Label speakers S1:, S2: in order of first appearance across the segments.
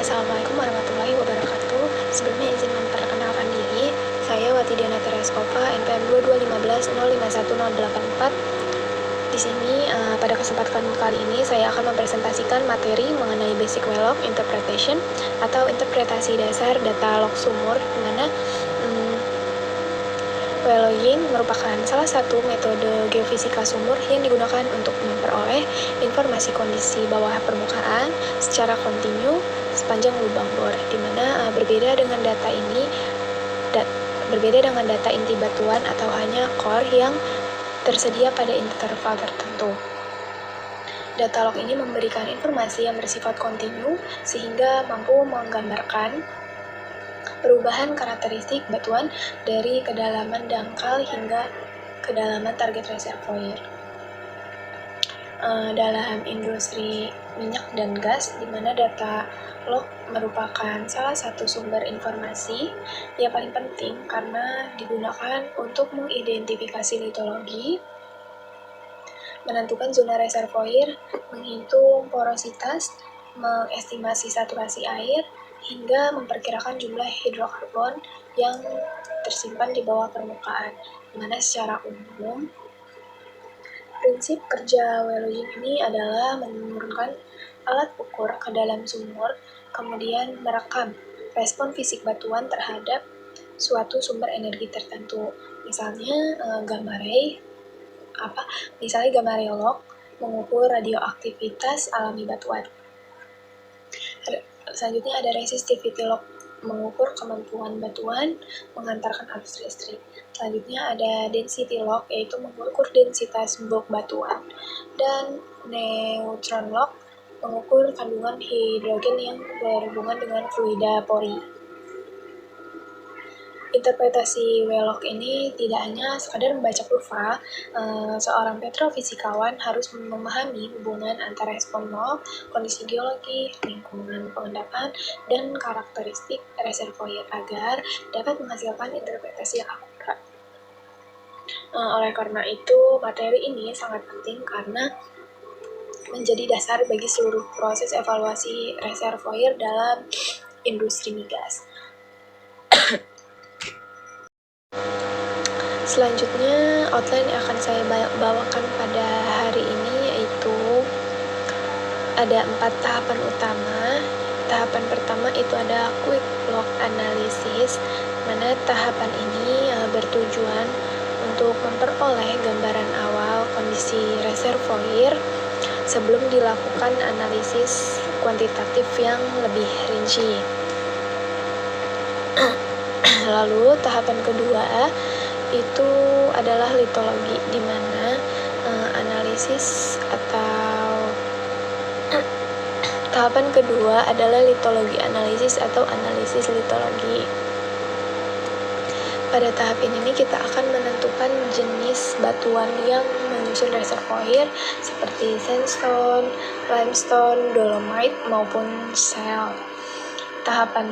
S1: Assalamualaikum warahmatullahi wabarakatuh. Sebelumnya izin memperkenalkan diri, saya Wati Diana Tereskova, NPM 2215051084. Di sini pada kesempatan kali ini saya akan mempresentasikan materi mengenai basic well log interpretation atau interpretasi dasar data log sumur, di mana well logging merupakan salah satu metode geofisika sumur yang digunakan untuk memperoleh informasi kondisi bawah permukaan secara kontinu sepanjang lubang bor, di mana berbeda dengan data inti batuan atau hanya core yang tersedia pada interval tertentu. Data log ini memberikan informasi yang bersifat kontinu sehingga mampu menggambarkan perubahan karakteristik batuan dari kedalaman dangkal hingga kedalaman target reservoir. Dalam industri minyak dan gas, di mana data log merupakan salah satu sumber informasi yang paling penting karena digunakan untuk mengidentifikasi litologi, menentukan zona reservoir, menghitung porositas, mengestimasi saturasi air, hingga memperkirakan jumlah hidrokarbon yang tersimpan di bawah permukaan, di mana secara umum prinsip kerja well logging ini adalah menurunkan alat ukur ke dalam sumur, kemudian merekam respon fisik batuan terhadap suatu sumber energi tertentu. Misalnya gamma ray log mengukur radioaktivitas alami batuan. Selanjutnya ada resistivity log mengukur kemampuan batuan mengantarkan arus listrik. Selanjutnya ada density log, yaitu mengukur densitas blok batuan. Dan neutron log mengukur kandungan hidrogen yang berhubungan dengan fluida pori. Interpretasi well log ini tidak hanya sekadar membaca kurva, seorang petrofisikawan harus memahami hubungan antara respon log, kondisi geologi, lingkungan pengendapan, dan karakteristik reservoir agar dapat menghasilkan interpretasi yang akurat. Oleh karena itu, materi ini sangat penting karena menjadi dasar bagi seluruh proses evaluasi reservoir dalam industri migas. Selanjutnya, outline yang akan saya bawakan pada hari ini yaitu ada 4 tahapan utama. Tahapan pertama itu ada quick log analysis, mana tahapan ini bertujuan untuk memperoleh gambaran awal kondisi reservoir sebelum dilakukan analisis kuantitatif yang lebih rinci. Lalu tahapan kedua itu adalah litologi, di mana tahapan kedua adalah litologi analisis atau analisis litologi. Pada tahap ini kita akan menentukan jenis batuan yang menyusun reservoir seperti sandstone, limestone, dolomite maupun shale. Tahapan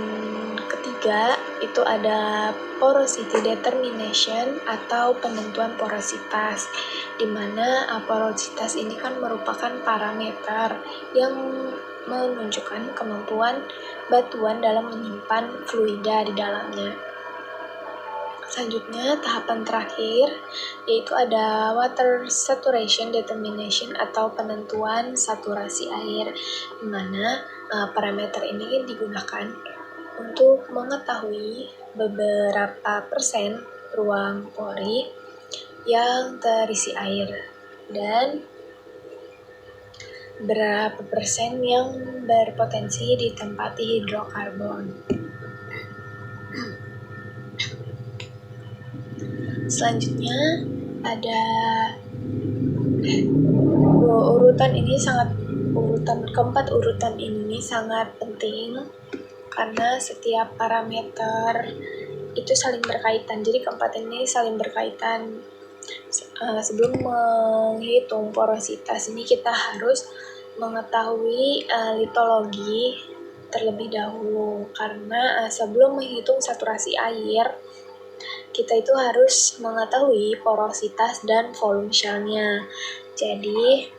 S1: ketiga itu ada porosity determination atau penentuan porositas, di mana porositas ini kan merupakan parameter yang menunjukkan kemampuan batuan dalam menyimpan fluida di dalamnya. Selanjutnya, tahapan terakhir yaitu ada water saturation determination atau penentuan saturasi air, di mana parameter ini digunakan untuk mengetahui beberapa persen ruang pori yang terisi air dan berapa persen yang berpotensi ditempati hidrokarbon. Selanjutnya ada urutan ini sangat penting karena setiap parameter itu saling berkaitan. Jadi keempat ini saling berkaitan. Sebelum menghitung porositas ini kita harus mengetahui litologi terlebih dahulu, karena sebelum menghitung saturasi air kita itu harus mengetahui porositas dan volume shell-nya. Jadi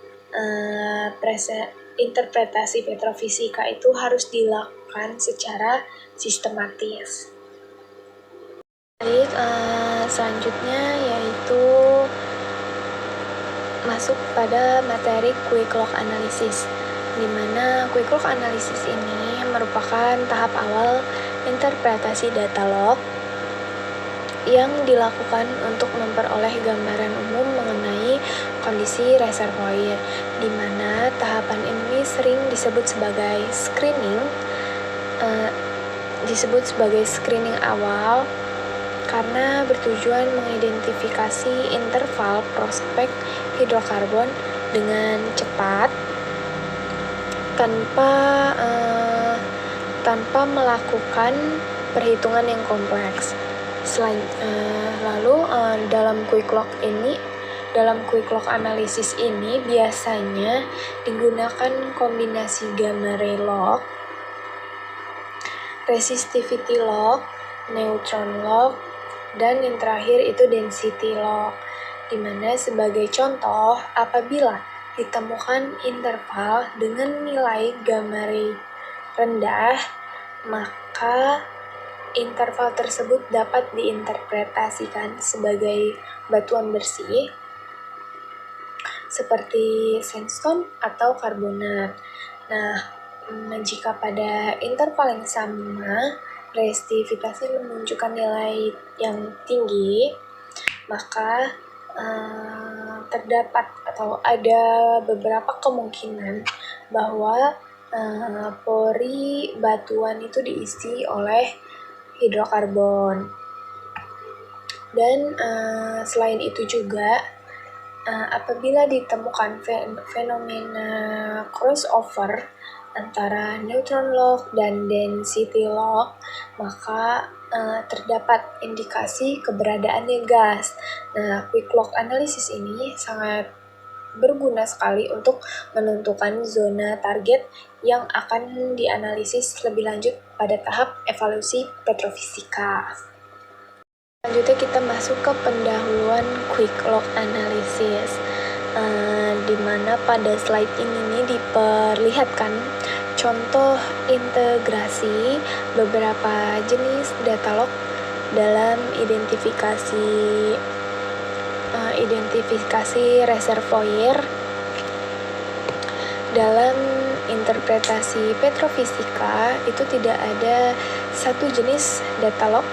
S1: interpretasi petrofisika itu harus dilakukan secara sistematis. Baik, selanjutnya yaitu masuk pada materi quick lock analysis, di mana quick lock analysis ini merupakan tahap awal interpretasi data log yang dilakukan untuk memperoleh gambaran umum mengenai kondisi reservoir, di mana tahapan ini sering disebut sebagai screening awal karena bertujuan mengidentifikasi interval prospek hidrokarbon dengan cepat tanpa melakukan perhitungan yang kompleks. Dalam quick lock analysis ini biasanya digunakan kombinasi gamma ray lock, resistivity lock, neutron lock, dan yang terakhir itu density lock. Dimana sebagai contoh, apabila ditemukan interval dengan nilai gamma ray rendah, maka interval tersebut dapat diinterpretasikan sebagai batuan bersih seperti sandstone atau karbonat. Nah, jika pada interval yang sama resistivitasnya menunjukkan nilai yang tinggi, maka terdapat atau ada beberapa kemungkinan bahwa pori batuan itu diisi oleh hidrokarbon. Dan selain itu juga apabila ditemukan fenomena crossover antara neutron lock dan density lock, maka terdapat indikasi keberadaannya gas. Nah, quick lock analysis ini sangat berguna sekali untuk menentukan zona target yang akan dianalisis lebih lanjut pada tahap evaluasi petrofisika. Selanjutnya kita masuk ke pendahuluan quick lock analysis, di mana pada slide ini diperlihatkan contoh integrasi beberapa jenis data log dalam identifikasi reservoir. Dalam interpretasi petrofisika itu tidak ada satu jenis data log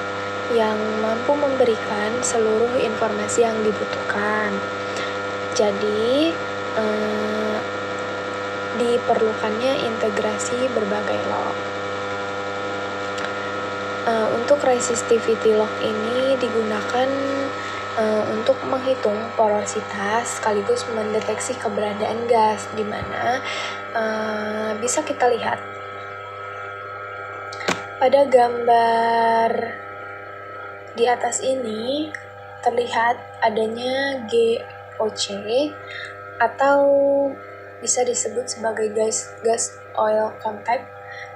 S1: yang mampu memberikan seluruh informasi yang dibutuhkan. Jadi diperlukannya integrasi berbagai log. Untuk resistivity log ini digunakan untuk menghitung porositas sekaligus mendeteksi keberadaan gas, di mana bisa kita lihat pada gambar di atas ini terlihat adanya GOC atau bisa disebut sebagai gas oil contact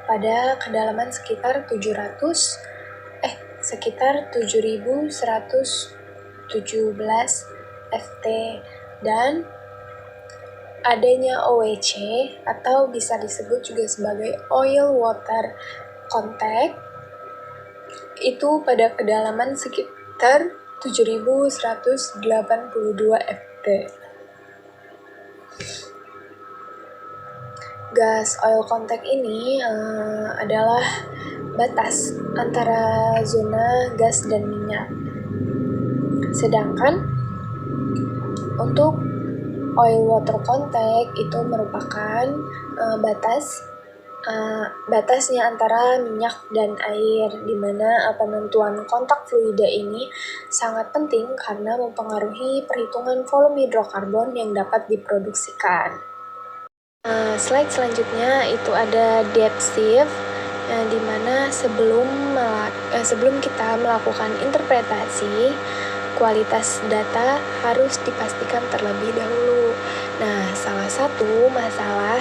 S1: pada kedalaman sekitar 7.117 ft, dan adanya OWC atau bisa disebut juga sebagai oil water contact itu pada kedalaman sekitar 7.182 ft. Gas oil contact ini adalah batas antara zona gas dan minyak. Sedangkan untuk oil water contact itu merupakan batasnya antara minyak dan air, di mana penentuan kontak fluida ini sangat penting karena mempengaruhi perhitungan volume hidrokarbon yang dapat diproduksikan. Slide selanjutnya itu ada depth sieve, di mana sebelum kita melakukan interpretasi, kualitas data harus dipastikan terlebih dahulu. Nah, salah satu masalah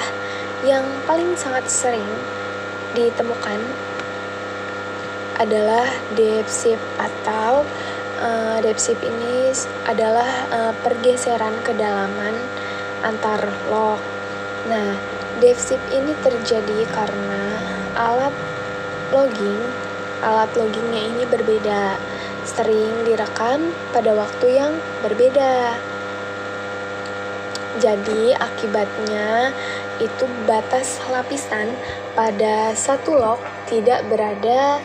S1: yang paling sangat sering ditemukan adalah depth sieve atau depth sieve ini adalah pergeseran kedalaman antar log. Nah, Defisit ini terjadi karena alat loggingnya ini berbeda, sering direkam pada waktu yang berbeda. Jadi akibatnya itu batas lapisan pada satu log tidak berada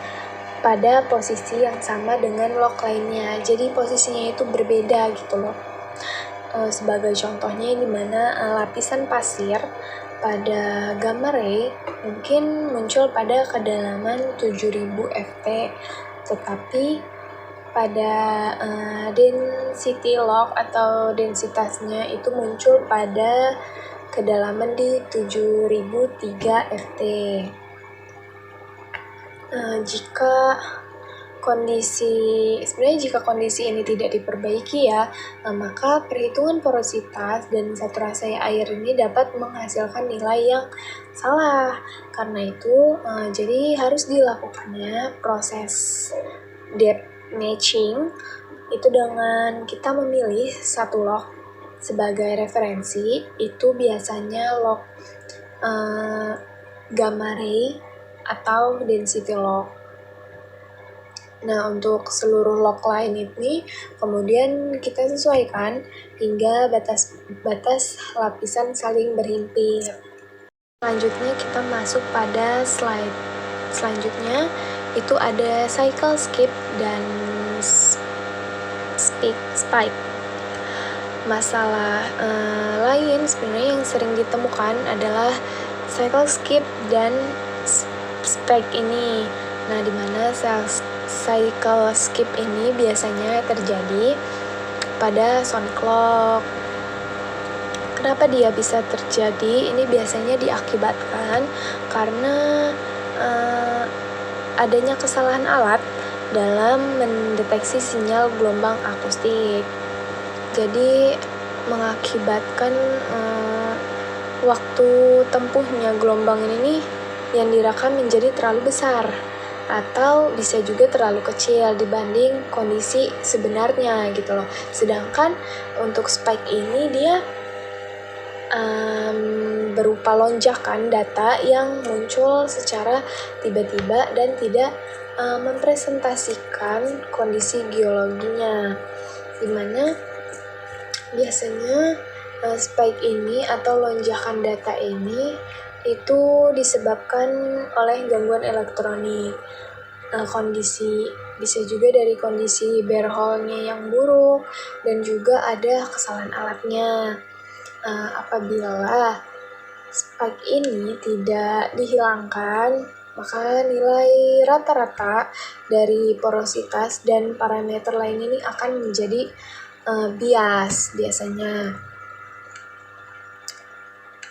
S1: pada posisi yang sama dengan log lainnya. Jadi posisinya itu berbeda gitu loh. Sebagai contohnya di mana lapisan pasir pada gamma ray mungkin muncul pada kedalaman 7000 ft, tetapi pada density log atau densitasnya itu muncul pada kedalaman di 7003 ft. Jika kondisi ini tidak diperbaiki maka perhitungan porositas dan saturasi air ini dapat menghasilkan nilai yang salah. Karena itu, jadi harus dilakukannya proses depth matching itu dengan kita memilih satu log sebagai referensi. Itu biasanya log gamma ray atau density log. Nah, untuk seluruh log lain ini kemudian kita sesuaikan hingga batas lapisan saling berhimpit. Selanjutnya kita masuk pada slide selanjutnya, itu ada cycle skip dan spike. Masalah lain sebenarnya yang sering ditemukan adalah cycle skip dan spike ini. Nah, di mana cycle skip ini biasanya terjadi pada sonic clock. Kenapa dia bisa terjadi? Ini biasanya diakibatkan karena adanya kesalahan alat dalam mendeteksi sinyal gelombang akustik. Jadi mengakibatkan waktu tempuhnya gelombang ini yang direkam menjadi terlalu besar, atau bisa juga terlalu kecil dibanding kondisi sebenarnya gitu loh. Sedangkan untuk spike ini dia berupa lonjakan data yang muncul secara tiba-tiba dan tidak mempresentasikan kondisi geologinya, dimana biasanya spike ini atau lonjakan data ini itu disebabkan oleh gangguan elektronik. Kondisi bisa juga dari kondisi bare hole-nya yang buruk dan juga ada kesalahan alatnya. Apabila spike ini tidak dihilangkan, maka nilai rata-rata dari porositas dan parameter lain ini akan menjadi bias biasanya.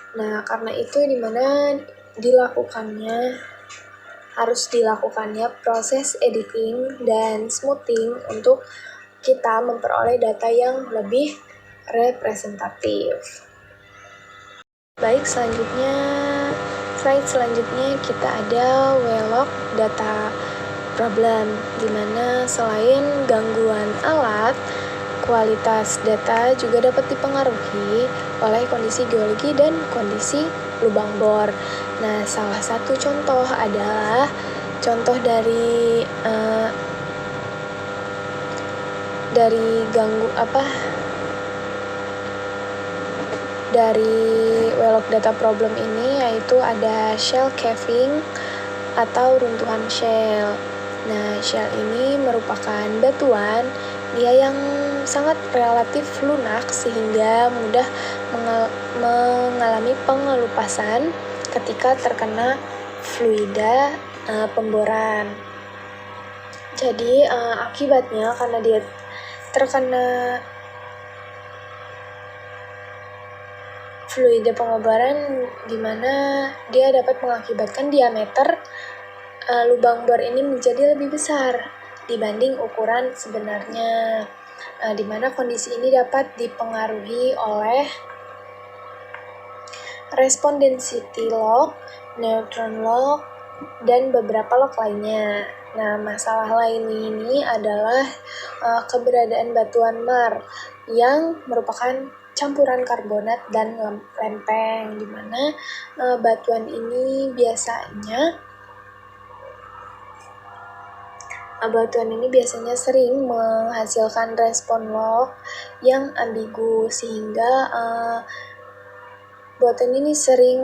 S1: Nah, karena itu dimana harus dilakukannya proses editing dan smoothing untuk kita memperoleh data yang lebih representatif. Baik, slide selanjutnya kita ada Wheelock data problem, di mana selain gangguan alat, kualitas data juga dapat dipengaruhi oleh kondisi geologi dan kondisi lubang bor. Nah, salah satu contoh adalah dari Wheelock data problem ini, yaitu ada shell caving atau runtuhan shell. Nah, shell ini merupakan batuan dia yang sangat relatif lunak sehingga mudah mengalami pengelupasan ketika terkena fluida pemboran. Jadi akibatnya karena dia terkena fluida pemboran, di mana dia dapat mengakibatkan diameter lubang bor ini menjadi lebih besar dibanding ukuran sebenarnya, di mana kondisi ini dapat dipengaruhi oleh respon density log, neutron log, dan beberapa log lainnya. Nah, masalah lain ini adalah keberadaan batuan mar yang merupakan campuran karbonat dan lempeng, di mana batuan ini biasanya sering menghasilkan respon Locke yang ambigu, sehingga batuan ini sering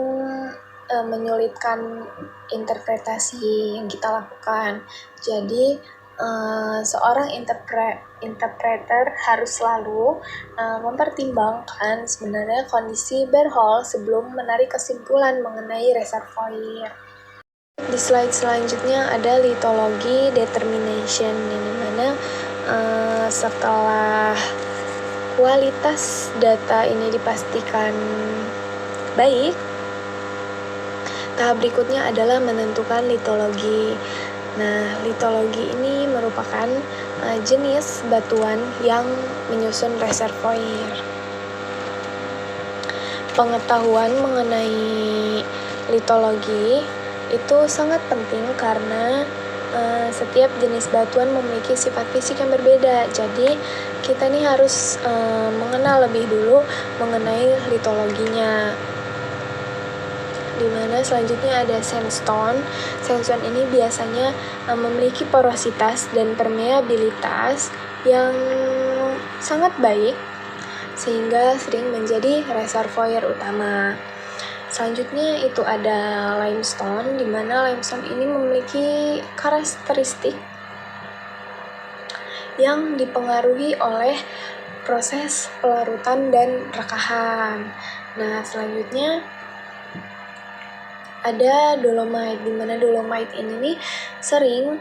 S1: menyulitkan interpretasi yang kita lakukan. Jadi seorang interpreter harus selalu mempertimbangkan sebenarnya kondisi borehole sebelum menarik kesimpulan mengenai reservoir. Di slide selanjutnya ada lithology determination, yang dimana setelah kualitas data ini dipastikan baik, tahap berikutnya adalah menentukan lithology. Nah, lithology ini merupakan jenis batuan yang menyusun reservoir. Pengetahuan mengenai lithology itu sangat penting karena setiap jenis batuan memiliki sifat fisik yang berbeda. Jadi kita nih harus mengenal lebih dulu mengenai lithologinya. Di mana selanjutnya ada sandstone. Sandstone ini biasanya memiliki porositas dan permeabilitas yang sangat baik, sehingga sering menjadi reservoir utama. Selanjutnya itu ada limestone, di mana limestone ini memiliki karakteristik yang dipengaruhi oleh proses pelarutan dan rekahan. Nah, selanjutnya ada dolomite, di mana dolomite ini nih sering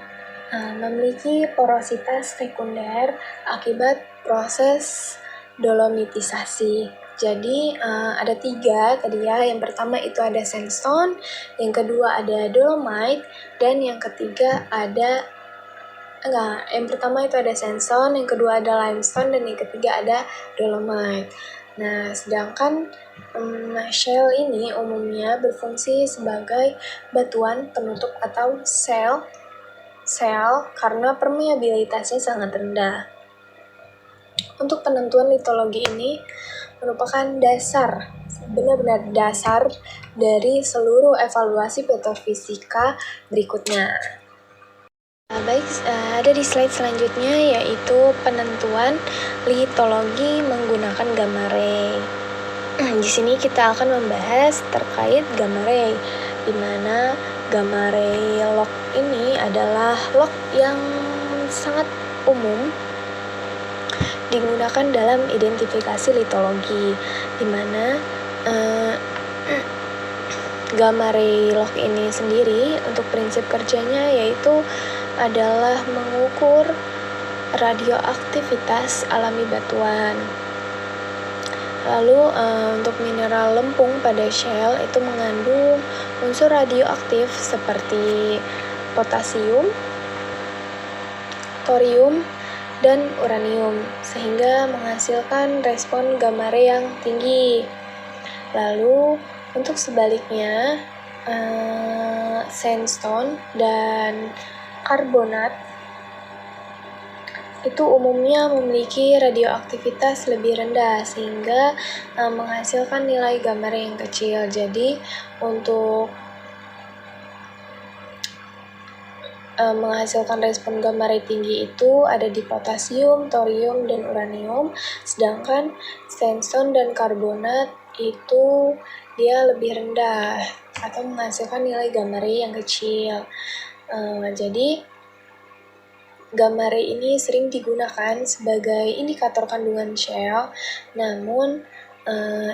S1: memiliki porositas sekunder akibat proses dolomitisasi. Jadi ada 3 tadi ya. Yang pertama itu ada sandstone, yang kedua ada dolomite, dan yang ketiga yang pertama itu ada sandstone, yang kedua ada limestone, dan yang ketiga ada dolomite. Nah, sedangkan shale ini umumnya berfungsi sebagai batuan penutup atau shell karena permeabilitasnya sangat rendah. Untuk penentuan lithology ini merupakan benar-benar dasar dari seluruh evaluasi petrofisika berikutnya. Baik, ada di slide selanjutnya yaitu penentuan lithology menggunakan gamma ray. Di sini kita akan membahas terkait gamma ray, di mana gamma ray lock ini adalah lock yang sangat umum digunakan dalam identifikasi lithology, di mana gamma ray lock ini sendiri untuk prinsip kerjanya yaitu adalah mengukur radioaktivitas alami batuan. Lalu untuk mineral lempung pada shale itu mengandung unsur radioaktif seperti potasium, thorium, dan uranium, sehingga menghasilkan respon gamma ray yang tinggi. Lalu untuk sebaliknya, sandstone dan karbonat itu umumnya memiliki radioaktivitas lebih rendah, sehingga menghasilkan nilai gamma ray yang kecil. Jadi untuk menghasilkan respon gamma ray tinggi itu ada di potasium, thorium, dan uranium, sedangkan sandstone dan karbonat itu dia lebih rendah atau menghasilkan nilai gamma ray yang kecil. Jadi gamma ray ini sering digunakan sebagai indikator kandungan shale, namun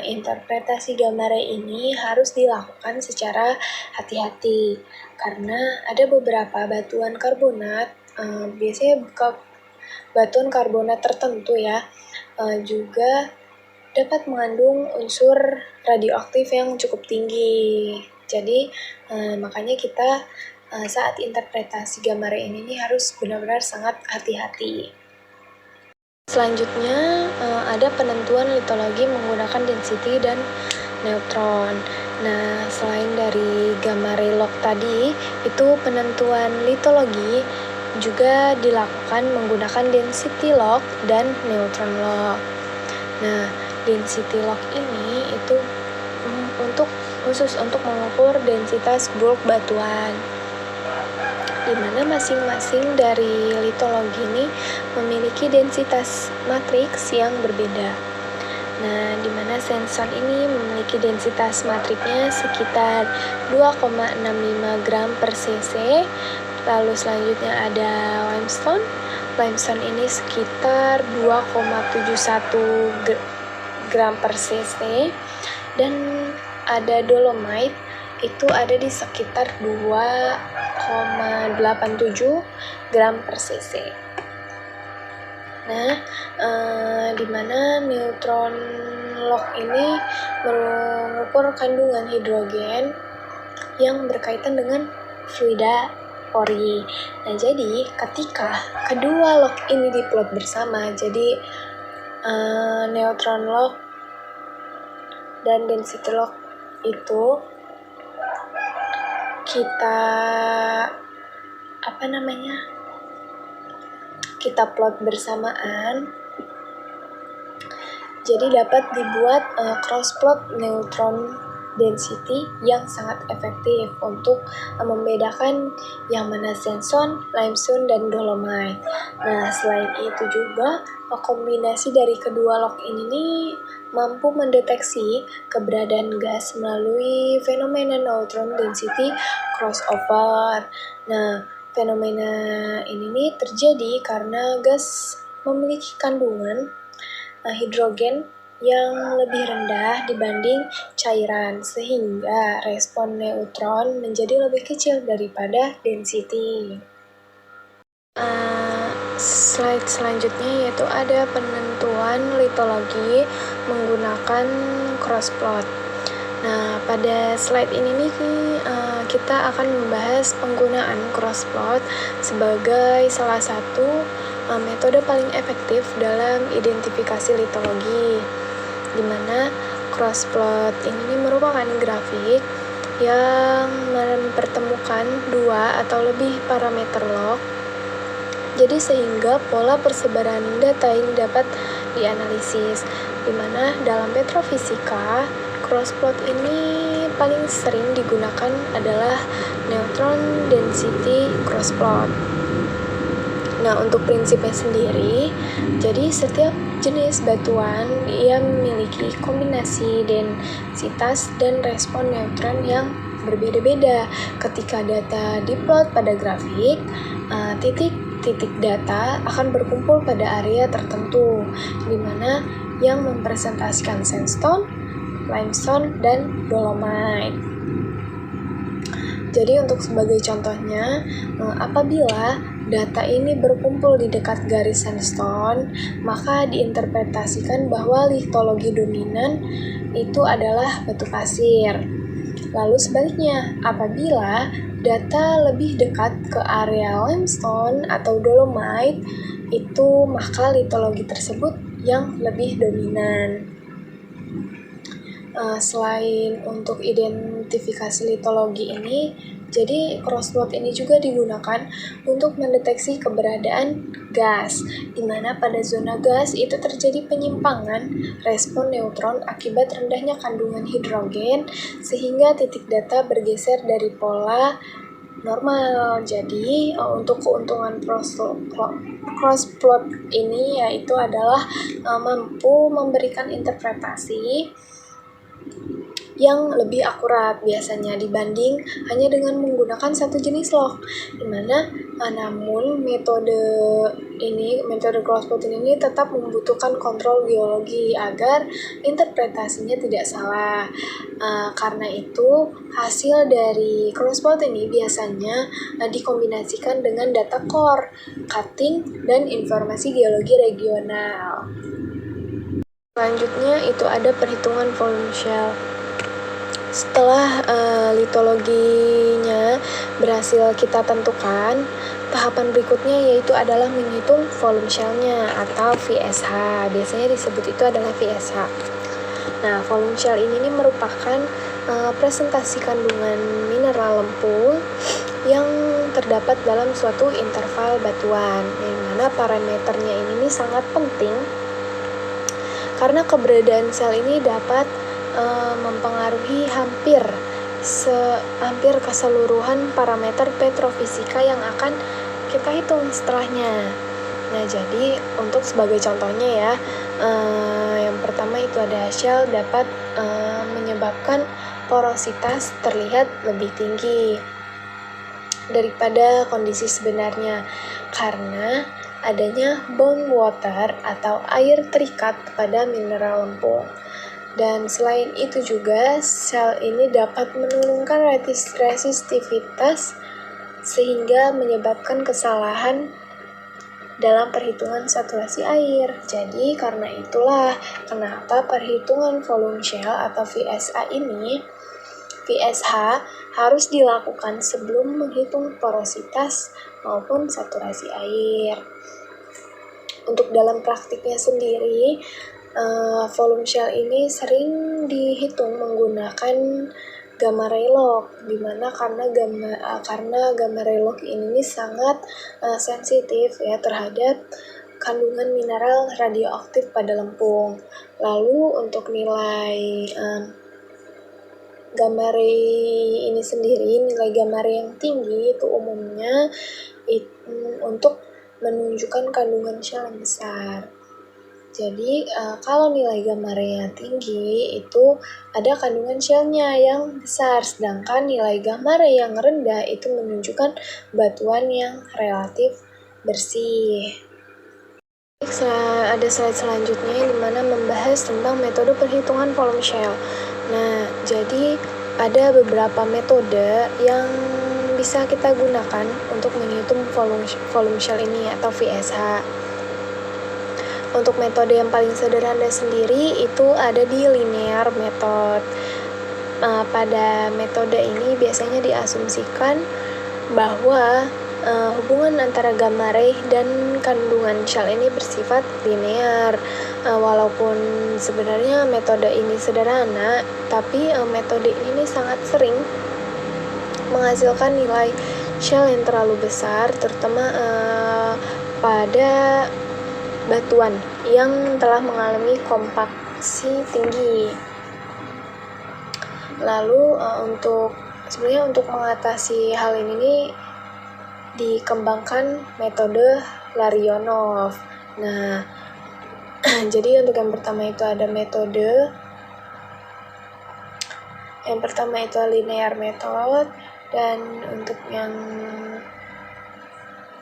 S1: interpretasi gamma ray ini harus dilakukan secara hati-hati karena ada beberapa batuan karbonat, biasanya batuan karbonat tertentu ya, juga dapat mengandung unsur radioaktif yang cukup tinggi. Jadi makanya kita saat interpretasi gamma ray ini harus benar-benar sangat hati-hati. Selanjutnya ada penentuan lithology menggunakan density dan neutron. Nah, selain dari gamma ray lock tadi, itu penentuan lithology juga dilakukan menggunakan density lock dan neutron lock. Nah, density log ini itu khusus untuk mengukur densitas bulk batuan, di mana masing-masing dari litologi ini memiliki densitas matriks yang berbeda. Nah, di mana sandstone ini memiliki densitas matriknya sekitar 2,65 gram per cc. Lalu selanjutnya ada limestone. Limestone ini sekitar 2,71 gram per cc. Dan ada dolomite, itu ada di sekitar 2,87 gram per cc. Nah, di mana neutron log ini mengukur kandungan hidrogen yang berkaitan dengan fluida pori. Nah, jadi ketika kedua log ini diplot bersama, jadi neutron log dan density log itu kita plot bersamaan, jadi dapat dibuat cross plot neutron density yang sangat efektif untuk membedakan yang mana sandstone, limestone, dan dolomite. Nah, selain itu juga kombinasi dari kedua log ini nih mampu mendeteksi keberadaan gas melalui fenomena neutron density crossover. Nah, fenomena ini nih terjadi karena gas memiliki kandungan hidrogen yang lebih rendah dibanding cairan, sehingga respon neutron menjadi lebih kecil daripada density. Slide selanjutnya yaitu ada penentuan litologi menggunakan cross plot. Nah, pada slide ini nih kita akan membahas penggunaan cross plot sebagai salah satu metode paling efektif dalam identifikasi litologi, di mana cross plot ini merupakan grafik yang mempertemukan dua atau lebih parameter log. Jadi sehingga pola persebaran data ini dapat dianalisis, di mana dalam petrofisika cross plot ini paling sering digunakan adalah neutron density cross plot. Nah, untuk prinsipnya sendiri, jadi setiap jenis batuan ia memiliki kombinasi densitas dan respon neutron yang berbeda-beda. Ketika data diplot pada grafik, titik data akan berkumpul pada area tertentu, di mana yang mempresentasikan sandstone, limestone, dan dolomite. Jadi untuk sebagai contohnya, apabila data ini berkumpul di dekat garis sandstone, maka diinterpretasikan bahwa litologi dominan itu adalah batu pasir. Lalu sebaliknya, apabila data lebih dekat ke area limestone atau dolomite, itu maka litologi tersebut yang lebih dominan. Selain untuk identifikasi litologi ini, jadi crossplot ini juga digunakan untuk mendeteksi keberadaan gas, di mana pada zona gas itu terjadi penyimpangan respon neutron akibat rendahnya kandungan hidrogen, sehingga titik data bergeser dari pola normal. Jadi untuk keuntungan crossplot ini yaitu adalah mampu memberikan interpretasi yang lebih akurat biasanya dibanding hanya dengan menggunakan satu jenis log, dimana namun metode crossplot ini tetap membutuhkan kontrol geologi agar interpretasinya tidak salah. Karena itu hasil dari crossplot ini biasanya dikombinasikan dengan data core, cutting, dan informasi geologi regional. Selanjutnya itu ada perhitungan volume shell. Setelah litologinya berhasil kita tentukan, tahapan berikutnya yaitu adalah menghitung volume shell-nya atau VSH. Biasanya disebut itu adalah VSH. Nah, volume shell ini merupakan presentasi kandungan mineral lempung yang terdapat dalam suatu interval batuan, yang mana parameternya ini sangat penting karena keberadaan sel ini dapat mempengaruhi hampir keseluruhan parameter petrofisika yang akan kita hitung setelahnya. Nah, jadi untuk sebagai contohnya ya, yang pertama itu ada shell dapat menyebabkan porositas terlihat lebih tinggi daripada kondisi sebenarnya karena adanya bond water atau air terikat pada mineral lempung. Dan selain itu juga sel ini dapat menurunkan resistivitas sehingga menyebabkan kesalahan dalam perhitungan saturasi air. Jadi karena itulah kenapa perhitungan volume shell atau VSH harus dilakukan sebelum menghitung porositas maupun saturasi air. Untuk dalam praktiknya sendiri, volume shell ini sering dihitung menggunakan gamma ray lock, dimana karena gamma ray lock ini sangat sensitif ya terhadap kandungan mineral radioaktif pada lempung. Lalu untuk nilai gamma ray ini sendiri, nilai gamma ray yang tinggi itu umumnya untuk menunjukkan kandungan shell yang besar. Jadi kalau nilai gamma ray-nya tinggi itu ada kandungan shell-nya yang besar, sedangkan nilai gamma ray yang rendah itu menunjukkan batuan yang relatif bersih. Ada slide selanjutnya di mana membahas tentang metode perhitungan volume shell. Nah, jadi ada beberapa metode yang bisa kita gunakan untuk menghitung volume shell ini atau VSH. Untuk metode yang paling sederhana sendiri itu ada di linear method. Pada metode ini biasanya diasumsikan bahwa hubungan antara gamma ray dan kandungan shell ini bersifat linear. Walaupun sebenarnya metode ini sederhana, tapi metode ini sangat sering menghasilkan nilai shell yang terlalu besar, terutama pada batuan yang telah mengalami kompaksi tinggi. Lalu untuk mengatasi hal ini dikembangkan metode Larionov. Nah, jadi untuk yang pertama itu ada linear method, dan untuk yang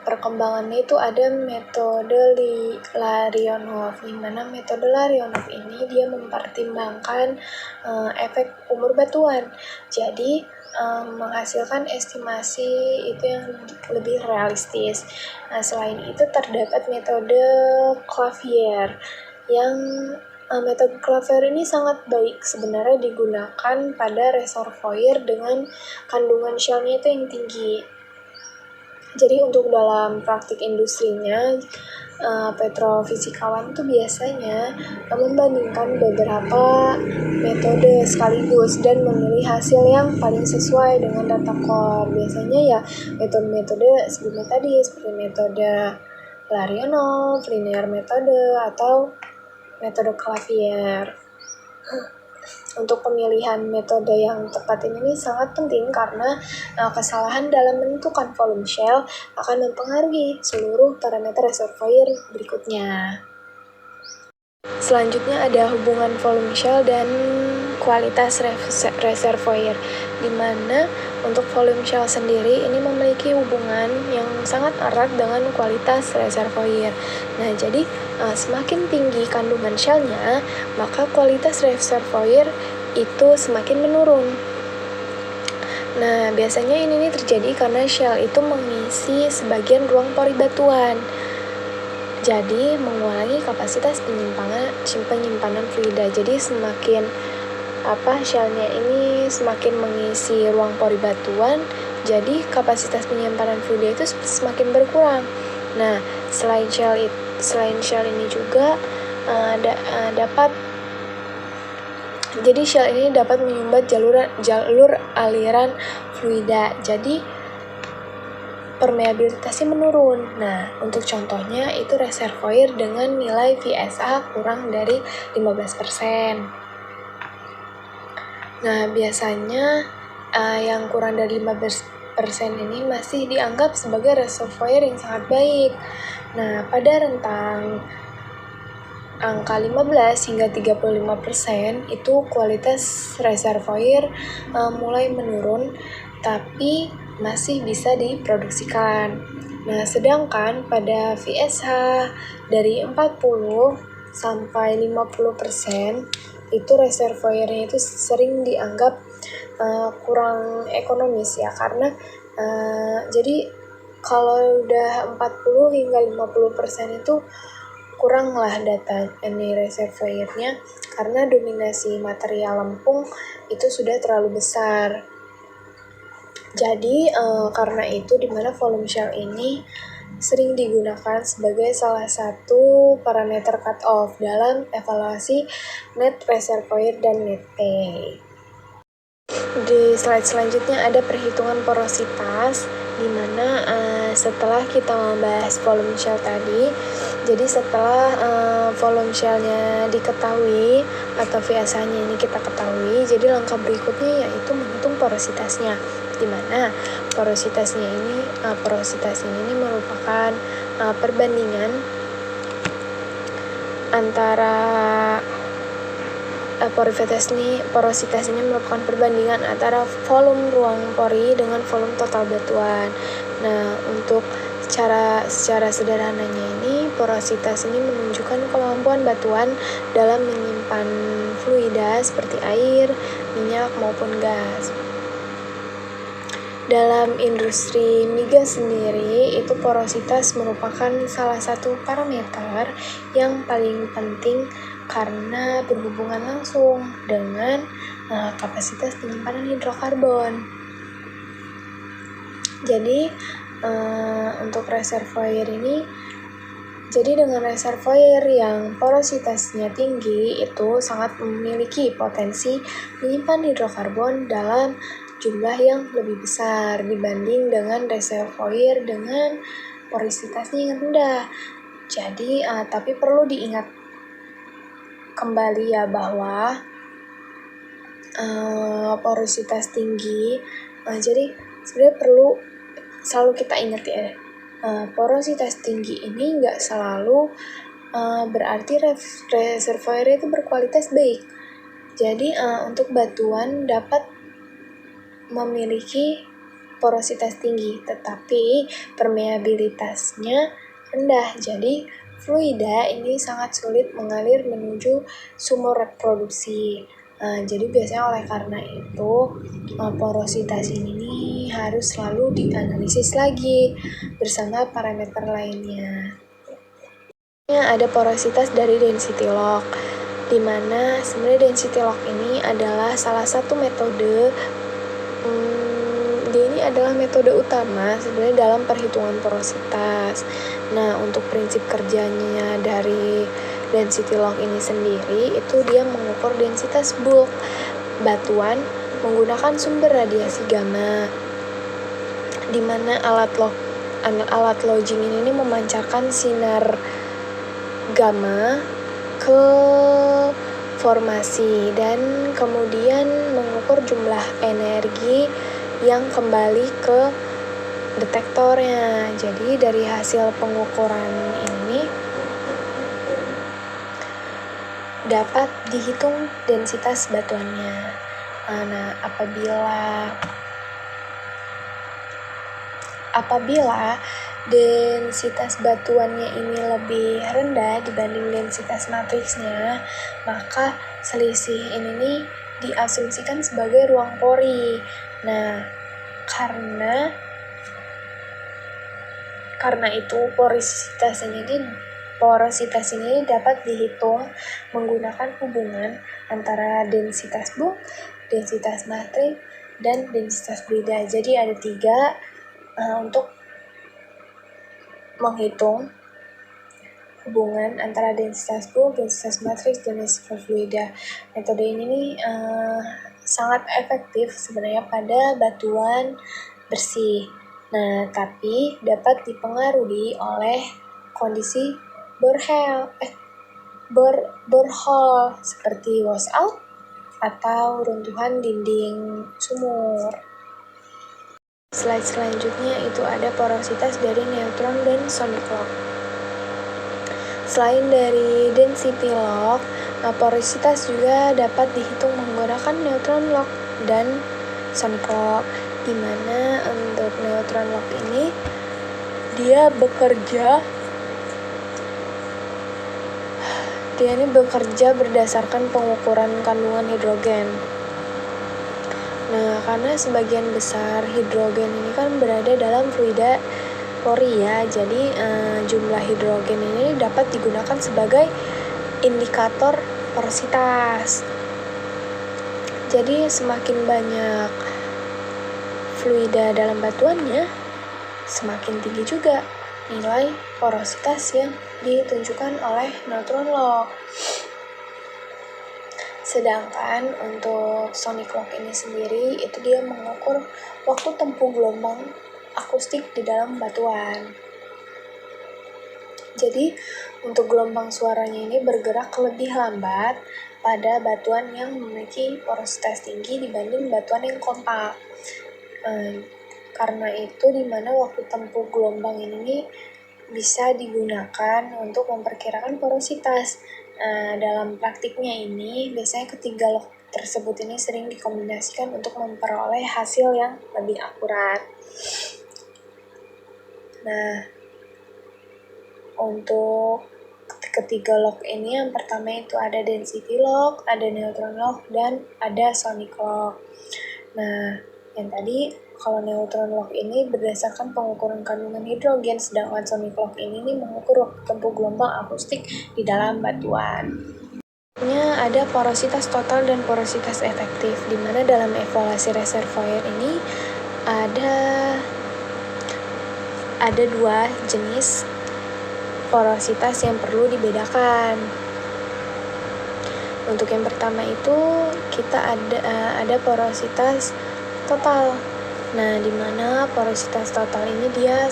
S1: perkembangannya itu ada metode Larionov, di mana metode Larionov ini dia mempertimbangkan efek umur batuan. Jadi menghasilkan estimasi itu yang lebih realistis. Nah, selain itu terdapat metode Clavier yang metode Clavier ini sangat baik sebenarnya digunakan pada reservoir dengan kandungan shell-nya itu yang tinggi. Jadi untuk dalam praktik industrinya, petrofisikawan itu biasanya membandingkan beberapa metode sekaligus dan memilih hasil yang paling sesuai dengan data core. Biasanya ya metode-metode sebelumnya tadi seperti metode Larionov, linear metode, atau metode Clavier. Untuk pemilihan metode yang tepat ini sangat penting karena kesalahan dalam menentukan volume shell akan mempengaruhi seluruh parameter reservoir berikutnya. Selanjutnya ada hubungan volume shell dan kualitas reservoir, di mana untuk volume shell sendiri ini memiliki hubungan yang sangat erat dengan kualitas reservoir. Nah, jadi semakin tinggi kandungan shellnya, maka kualitas reservoir itu semakin menurun. Nah, biasanya ini terjadi karena shell itu mengisi sebagian ruang pori batuan. Jadi mengurangi kapasitas penyimpanan fluida. Jadi semakin shellnya ini semakin mengisi ruang pori batuan, jadi kapasitas penyimpanan fluida itu semakin berkurang. Nah, selain shell ini juga jadi shell ini dapat menyumbat jalur aliran fluida. Jadi permeabilitasnya menurun. Nah, untuk contohnya itu reservoir dengan nilai VSA kurang dari 15%. Nah, biasanya yang kurang dari 15% ini masih dianggap sebagai reservoir yang sangat baik. Nah, pada rentang angka 15 hingga 35% itu kualitas reservoir mulai menurun, tapi masih bisa diproduksikan. Nah, sedangkan pada VSH dari 40 sampai 50% itu reservoirnya itu sering dianggap kurang ekonomis ya, karena jadi kalau udah 40 hingga 50% itu kurang lah data ini reservoirnya, karena dominasi material lempung itu sudah terlalu besar. Jadi karena itu dimana volume shell ini sering digunakan sebagai salah satu parameter cut-off dalam evaluasi net reservoir dan net pay. Di slide selanjutnya ada perhitungan porositas, di mana setelah kita membahas volume shell tadi, jadi setelah volume shellnya diketahui atau VSA-nya ini kita ketahui, jadi langkah berikutnya yaitu menghitung porositasnya, di mana porositas ini merupakan perbandingan antara porositas ini merupakan perbandingan antara volume ruang pori dengan volume total batuan. Nah, untuk secara sederhananya ini, porositas ini menunjukkan kemampuan batuan dalam menyimpan fluida seperti air, minyak, maupun gas. Dalam industri migas sendiri, itu porositas merupakan salah satu parameter yang paling penting karena berhubungan langsung dengan kapasitas penyimpanan hidrokarbon. Jadi untuk reservoir ini, jadi dengan reservoir yang porositasnya tinggi itu sangat memiliki potensi menyimpan hidrokarbon dalam jumlah yang lebih besar dibanding dengan reservoir dengan porositasnya yang rendah. Jadi tapi perlu diingat kembali ya bahwa porositas tinggi, jadi sebenarnya perlu selalu kita ingat ya, porositas tinggi ini nggak selalu berarti reservoir itu berkualitas baik. Jadi untuk batuan dapat memiliki porositas tinggi, tetapi permeabilitasnya rendah. Jadi fluida ini sangat sulit mengalir menuju sumur reproduksi. Jadi biasanya oleh karena itu porositas ini harus selalu dianalisis lagi bersama parameter lainnya. Ada porositas dari density lock, di mana sebenarnya density lock ini adalah salah satu metode. Dia ini adalah metode utama sebenarnya dalam perhitungan porositas. Nah, untuk prinsip kerjanya dari density lock ini sendiri, itu dia mengukur densitas bulk batuan menggunakan sumber radiasi gamma, di mana alat logging ini memancarkan sinar gamma ke formasi dan kemudian mengukur jumlah energi yang kembali ke detektornya. Jadi dari hasil pengukuran ini dapat dihitung densitas batuannya. Nah, apabila densitas batuannya ini lebih rendah dibanding densitas matriksnya, maka selisih ini nih diasumsikan sebagai ruang pori. Nah, karena itu porositas ini dapat dihitung menggunakan hubungan antara densitas bulk, densitas matriks, dan densitas fluida. Jadi ada 3 untuk menghitung hubungan antara densitas bulk, densitas matriks, dan densitas fluida. Metode ini nih sangat efektif sebenarnya pada batuan bersih. Nah, tapi dapat dipengaruhi oleh kondisi borehole seperti washout atau runtuhan dinding sumur. Slide selanjutnya itu ada porositas dari neutron dan sonic lock. Selain dari density lock, porositas juga dapat dihitung menggunakan neutron lock dan sonic lock, di mana untuk neutron lock ini dia bekerja berdasarkan pengukuran kandungan hidrogen. Nah, karena sebagian besar hidrogen ini kan berada dalam fluida pori ya, jadi jumlah hidrogen ini dapat digunakan sebagai indikator porositas. Jadi semakin banyak fluida dalam batuannya, semakin tinggi juga nilai porositas yang ditunjukkan oleh neutron lock. Sedangkan untuk sonic lock ini sendiri, itu dia mengukur waktu tempuh gelombang akustik di dalam batuan. Jadi, untuk gelombang suaranya ini bergerak lebih lambat pada batuan yang memiliki porositas tinggi dibanding batuan yang kompak. Karena itu, di mana waktu tempuh gelombang ini bisa digunakan untuk memperkirakan porositas. Dalam praktiknya ini, biasanya ketiga lock tersebut ini sering dikombinasikan untuk memperoleh hasil yang lebih akurat. Nah, untuk ketiga lock ini, yang pertama itu ada density lock, ada neutron lock, dan ada sonic lock. Nah, yang tadi kalau neutron lock ini berdasarkan pengukuran kandungan hidrogen, sedangkan sonic lock ini mengukur waktu tempuh gelombang akustik di dalam batuan. Ada porositas total dan porositas efektif, di mana dalam evaluasi reservoir ini ada dua jenis porositas yang perlu dibedakan. Untuk yang pertama itu kita ada porositas total. Nah, di mana porositas total ini dia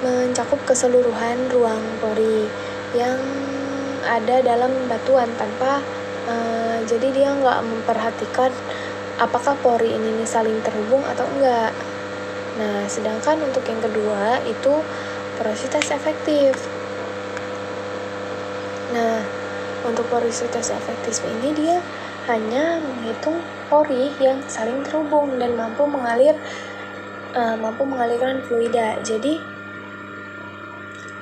S1: mencakup keseluruhan ruang pori yang ada dalam batuan jadi dia nggak memperhatikan apakah pori ini saling terhubung atau enggak. Nah, sedangkan untuk yang kedua itu porositas efektif. Nah, untuk porositas efektif ini dia hanya menghitung pori yang saling terhubung dan mampu mengalirkan fluida. Jadi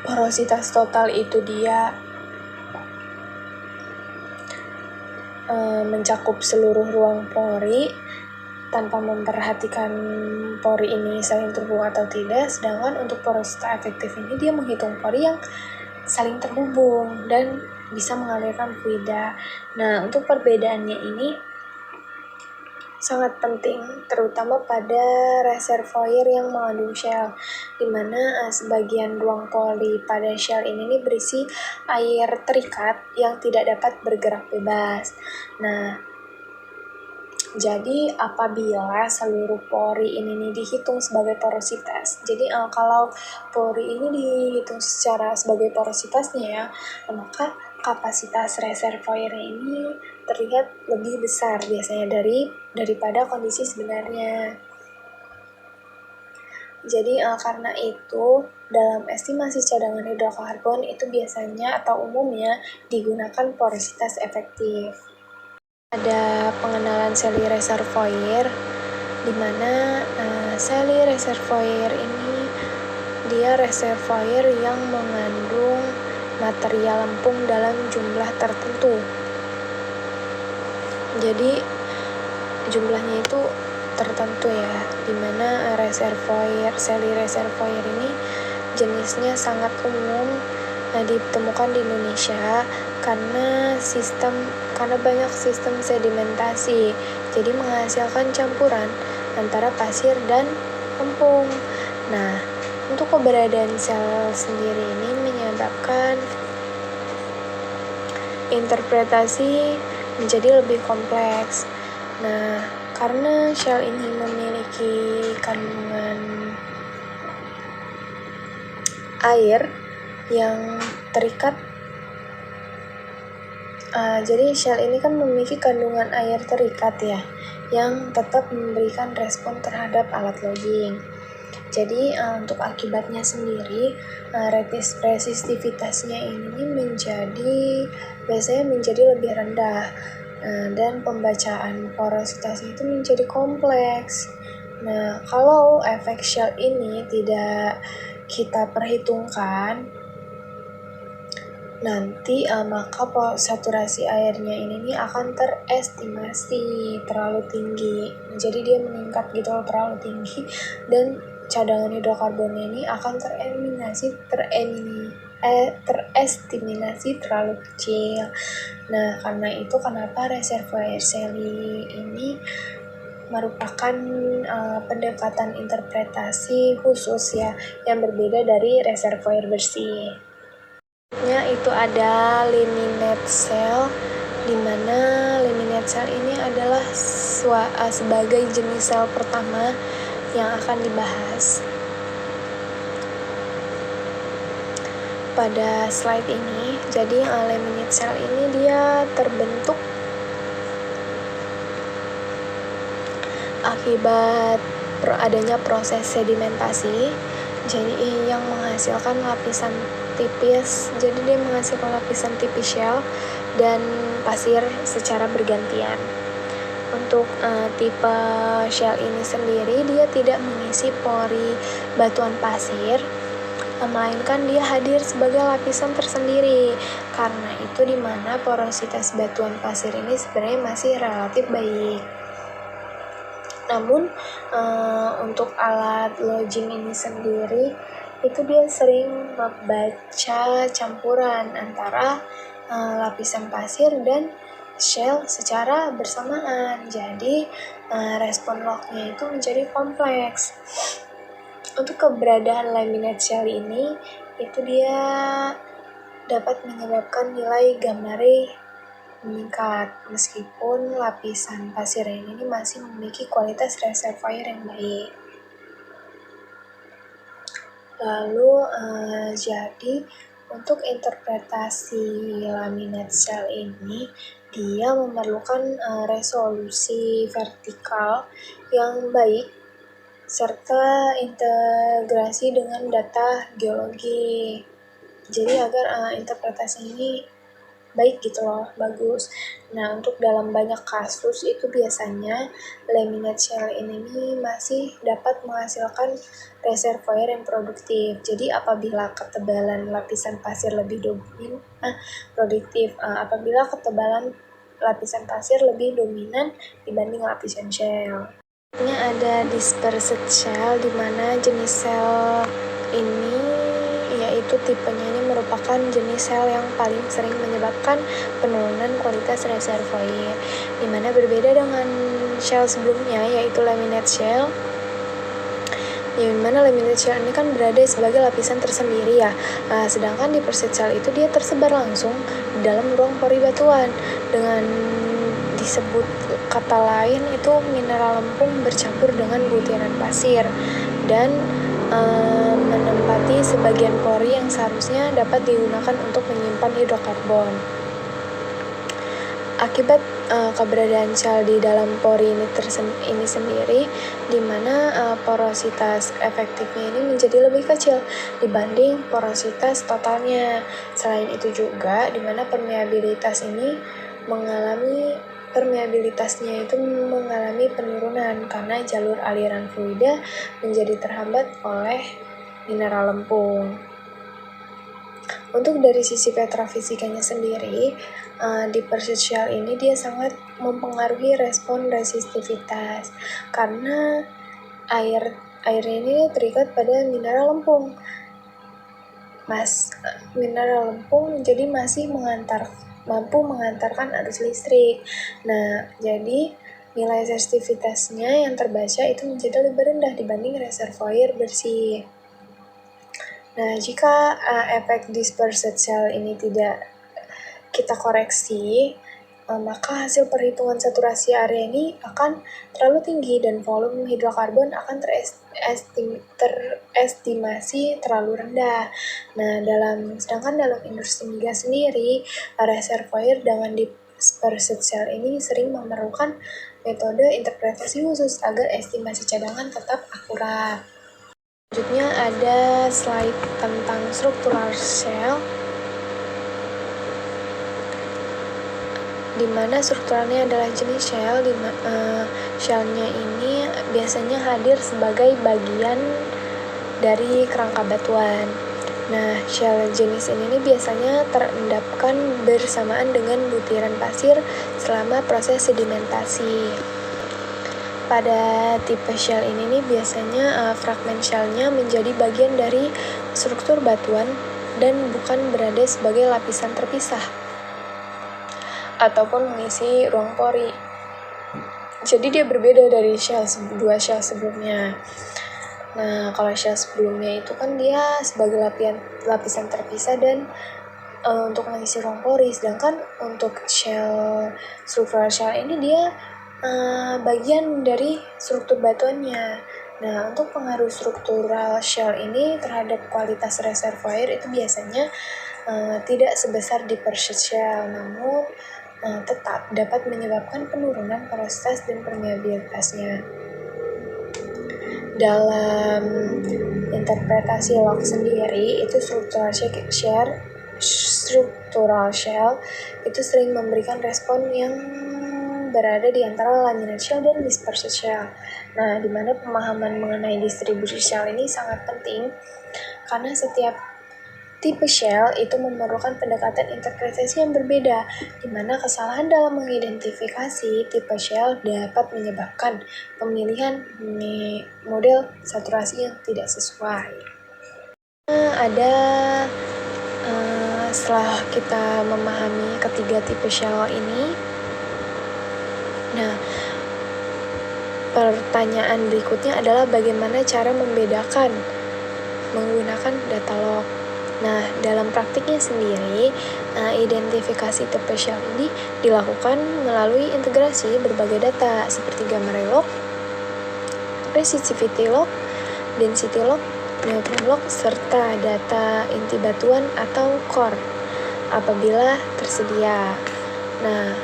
S1: porositas total itu dia mencakup seluruh ruang pori tanpa memperhatikan pori ini saling terhubung atau tidak. Sedangkan untuk porositas efektif ini dia menghitung pori yang saling terhubung dan bisa mengalirkan fluida. Nah, untuk perbedaannya ini sangat penting, terutama pada reservoir yang mengandung shell, di mana sebagian ruang pori pada shell ini berisi air terikat yang tidak dapat bergerak bebas. Nah, jadi apabila seluruh pori ini dihitung sebagai porositas, jadi kalau pori ini dihitung sebagai porositasnya ya, maka kapasitas reservoir ini terlihat lebih besar biasanya daripada kondisi sebenarnya. Jadi karena itu dalam estimasi cadangan hidrokarbon itu biasanya atau umumnya digunakan porositas efektif. Ada pengenalan Selly reservoir, di mana Selly reservoir ini dia reservoir yang mengandung material lempung dalam jumlah tertentu. Jadi jumlahnya itu tertentu ya, di mana Selly reservoir ini jenisnya sangat umum ditemukan di Indonesia karena banyak sistem sedimentasi, jadi menghasilkan campuran antara pasir dan lempung. Nah, untuk keberadaan sel sendiri ini menyebabkan interpretasi menjadi lebih kompleks. Nah, karena shell ini memiliki kandungan air yang terikat. Jadi shell ini kan memiliki kandungan air terikat ya, yang tetap memberikan respon terhadap alat logging. Jadi untuk akibatnya sendiri, resistivitasnya ini biasanya menjadi lebih rendah, dan pembacaan porositasnya itu menjadi kompleks. Nah, kalau efek shell ini tidak kita perhitungkan, nanti maka saturasi airnya ini akan terestimasi terlalu tinggi. Jadi dia meningkat gitu loh, terlalu tinggi, dan cadangan hidrokarbonnya ini akan terestimasi terlalu kecil. Nah, karena itu kenapa reservoir Selly ini merupakan pendekatan interpretasi khusus ya, yang berbeda dari reservoir bersih. Itu ada laminate cell, di mana laminate cell ini adalah sebagai jenis sel pertama yang akan dibahas. Pada slide ini, jadi laminate cell ini dia terbentuk akibat adanya proses sedimentasi, jadi yang menghasilkan lapisan tipis. Jadi dia menghasilkan lapisan tipis shell dan pasir secara bergantian. Untuk tipe shell ini sendiri, dia tidak mengisi pori batuan pasir, melainkan dia hadir sebagai lapisan tersendiri. Karena itu dimana porositas batuan pasir ini sebenarnya masih relatif baik. Namun untuk alat logging ini sendiri itu dia sering membaca campuran antara lapisan pasir dan shell secara bersamaan. Jadi respon lognya itu menjadi kompleks. Untuk keberadaan laminate shell ini itu dia dapat menyebabkan nilai gamma ray meningkat meskipun lapisan pasir ini masih memiliki kualitas reservoir yang baik. Lalu jadi untuk interpretasi laminate shell ini dia memerlukan resolusi vertikal yang baik serta integrasi dengan data geologi. Jadi agar interpretasi ini baik gitu loh, bagus. Nah, untuk dalam banyak kasus itu biasanya laminate shell ini masih dapat menghasilkan reservoir yang produktif. Jadi apabila ketebalan lapisan pasir lebih apabila ketebalan lapisan pasir lebih dominan dibanding lapisan shell. Ini ada dispersed shell, di mana jenis sel ini yaitu tipenya ini merupakan jenis sel yang paling sering menyebabkan penurunan kualitas reservoir, di mana berbeda dengan shell sebelumnya yaitu laminate shell. Di mana laminate shell ini kan berada sebagai lapisan tersendiri ya, sedangkan dispersed shell itu dia tersebar langsung di dalam ruang pori batuan. Dengan disebut kata lain itu mineral lempung bercampur dengan butiran pasir dan menempati sebagian pori yang seharusnya dapat digunakan untuk menyimpan hidrokarbon. Akibat keberadaan shell di dalam pori ini sendiri, di mana porositas efektifnya ini menjadi lebih kecil dibanding porositas totalnya. Selain itu juga, di mana permeabilitasnya itu mengalami penurunan karena jalur aliran fluida menjadi terhambat oleh mineral lempung. Untuk dari sisi petrofisikanya sendiri, dispersed shell ini dia sangat mempengaruhi respon resistivitas karena air ini terikat pada mineral lempung. Mineral lempung jadi masih mampu mengantarkan arus listrik. Nah, jadi nilai resistivitasnya yang terbaca itu menjadi lebih rendah dibanding reservoir bersih. Nah, jika efek dispersed shell ini tidak kita koreksi, maka hasil perhitungan saturasi area ini akan terlalu tinggi dan volume hidrokarbon akan terestimasi terlalu rendah. Nah, sedangkan dalam industri migas sendiri, reservoir dengan dispersed shale ini sering memerlukan metode interpretasi khusus agar estimasi cadangan tetap akurat. Selanjutnya ada slide tentang structural shale, di mana strukturalnya adalah jenis shale. Shale-nya ini biasanya hadir sebagai bagian dari kerangka batuan. Nah, shale jenis ini biasanya terendapkan bersamaan dengan butiran pasir selama proses sedimentasi. Pada tipe shale ini biasanya fragmen shale-nya menjadi bagian dari struktur batuan dan bukan berada sebagai lapisan terpisah ataupun mengisi ruang pori. Jadi dia berbeda dari dua shale sebelumnya. Nah, kalau shale sebelumnya itu kan dia sebagai lapisan terpisah dan untuk mengisi ruang pori, sedangkan untuk struktural shale ini dia bagian dari struktur batuannya. Nah, untuk pengaruh struktural shale ini terhadap kualitas reservoir itu biasanya tidak sebesar deep-seated shale, namun tetap dapat menyebabkan penurunan porositas dan permeabilitasnya. Dalam interpretasi Locke sendiri, itu struktural shale itu sering memberikan respon yang berada di antara laminate shale dan dispersed shale. Nah, di mana pemahaman mengenai distribusi shale ini sangat penting karena setiap tipe shale itu memerlukan pendekatan interpretasi yang berbeda, di mana kesalahan dalam mengidentifikasi tipe shale dapat menyebabkan pemilihan model saturasi yang tidak sesuai. Setelah kita memahami ketiga tipe shale ini, nah, pertanyaan berikutnya adalah bagaimana cara membedakan menggunakan data log. Nah, dalam praktiknya sendiri, identifikasi tipe shale ini dilakukan melalui integrasi berbagai data seperti gamma ray log, resistivity log, density log, neutron log, serta data inti batuan atau core apabila tersedia. Nah,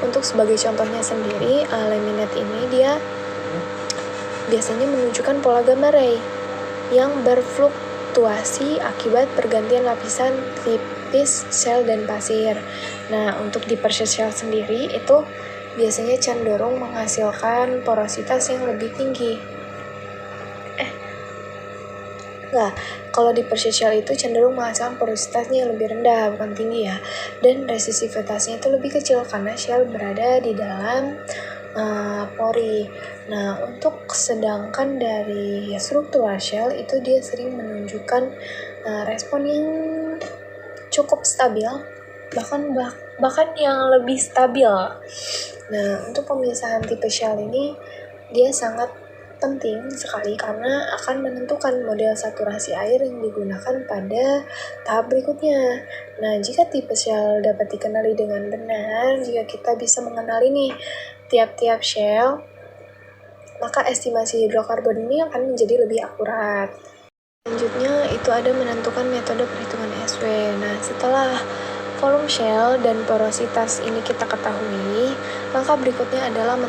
S1: untuk sebagai contohnya sendiri, laminate ini dia biasanya menunjukkan pola gamma ray yang berfluktuasi akibat pergantian lapisan tipis shale dan pasir. Nah, untuk dispersed shale sendiri itu biasanya cenderung menghasilkan porositas yang lebih tinggi. Kalau dispersed shale itu cenderung menghasilkan porositasnya yang lebih rendah, bukan tinggi ya. Dan resistivitasnya itu lebih kecil karena shale berada di dalam pori. Nah, untuk sedangkan dari struktural shale itu dia sering menunjukkan respon yang cukup stabil, bahkan yang lebih stabil. Nah, untuk pemisahan tipe shale ini dia sangat penting sekali karena akan menentukan model saturasi air yang digunakan pada tahap berikutnya. Nah, jika tipe shale dapat dikenali dengan benar, jika kita bisa mengenali nih tiap-tiap shale, maka estimasi hidrokarbon ini akan menjadi lebih akurat. Selanjutnya itu ada menentukan metode perhitungan SW. Nah, setelah volume shale dan porositas ini kita ketahui, maka berikutnya adalah